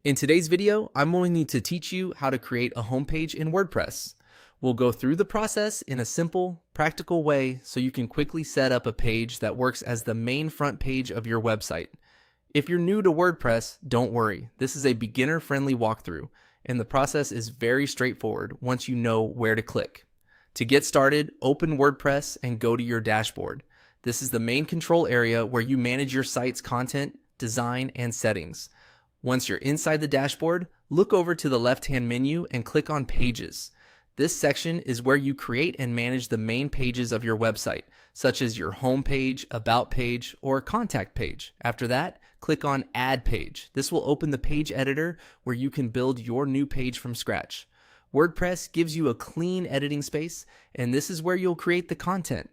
In today's video, I'm going to teach you how to create a homepage in WordPress. We'll go through the process in a simple, practical way so you can quickly set up a page that works as the main front page of your website. If you're new to WordPress, don't worry. This is a beginner-friendly walkthrough, and the process is very straightforward once you know where to click. To get started, open WordPress and go to your dashboard. This is the main control area where you manage your site's content, design, and settings. Once you're inside the dashboard, look over to the left-hand menu and click on Pages. This section is where you create and manage the main pages of your website, such as your home page, about page, or contact page. After that, click on Add Page. This will open the page editor where you can build your new page from scratch. WordPress gives you a clean editing space, and this is where you'll create the content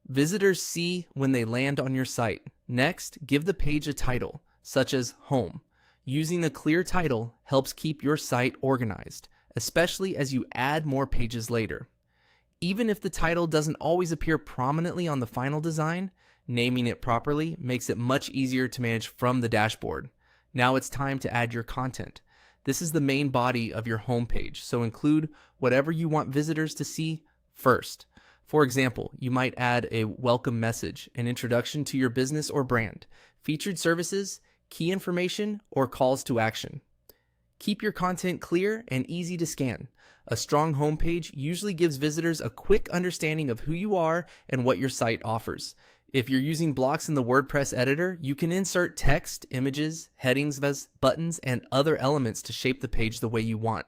visitors see when they land on your site. Next, give the page a title, such as Home. Using a clear title helps keep your site organized, especially as you add more pages later. Even if the title doesn't always appear prominently on the final design, naming it properly makes it much easier to manage from the dashboard. Now it's time to add your content. This is the main body of your home page, so include whatever you want visitors to see first. For example, you might add a welcome message, an introduction to your business or brand, featured services, key information, or calls to action. Keep your content clear and easy to scan. A strong homepage usually gives visitors a quick understanding of who you are and what your site offers. If you're using blocks in the WordPress editor, you can insert text, images, headings, buttons, and other elements to shape the page the way you want.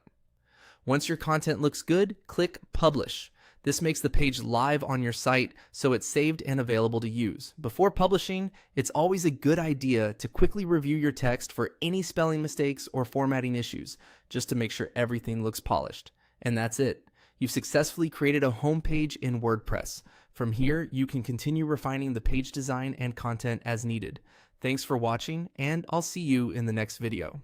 Once your content looks good, click Publish. This makes the page live on your site, so it's saved and available to use. Before publishing, it's always a good idea to quickly review your text for any spelling mistakes or formatting issues, just to make sure everything looks polished. And that's it. You've successfully created a homepage in WordPress. From here, you can continue refining the page design and content as needed. Thanks for watching, and I'll see you in the next video.